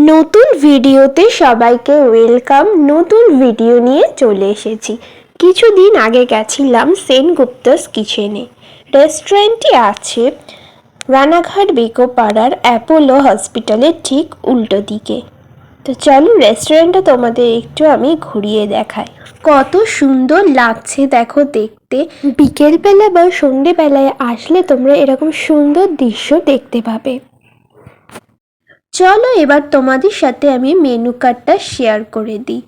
নতুন ভিডিওতে সবাইকে ওয়েলকাম। নতুন ভিডিও নিয়ে চলে এসেছি। কিছুদিন আগে গেছিলাম সেনগুপ্তাস কিচেনে। রেস্টুরেন্টটি আছে রানাঘাট বেকোপাড়ার অ্যাপোলো হসপিটালের ঠিক উল্টো দিকে। তো চলো রেস্টুরেন্টটা তোমাদের একটু আমি ঘুরিয়ে দেখাই। কত সুন্দর লাগছে দেখো দেখতে। বিকেলবেলা বা সন্ধেবেলায় আসলে তোমরা এরকম সুন্দর দৃশ্য দেখতে পাবে। চলো এবার তোমাদের সাথে আমি মেনু কার্ডটা শেয়ার করে দিই।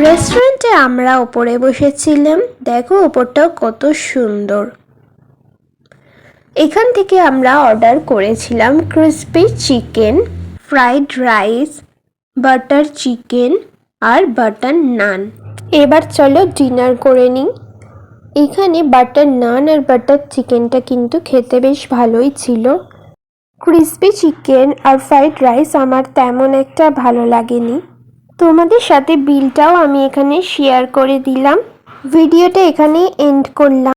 রেস্টুরেন্টে আমরা ওপরে বসেছিলাম। দেখো ওপরটাও কত সুন্দর। এখান থেকে আমরা অর্ডার করেছিলাম crispy chicken, fried rice, butter chicken আর বাটার নান। এবার চলো ডিনার করে নিই। এখানে বাটার নান আর বাটার চিকেনটা কিন্তু খেতে বেশ ভালোই ছিল। ক্রিসপি চিকেন আর ফ্রাইড রাইস আমার তেমন একটা ভালো লাগেনি। তোমাদের সাথে বিলটাও আমি এখানে শেয়ার করে দিলাম। ভিডিওটা এখানেই এন্ড করলাম।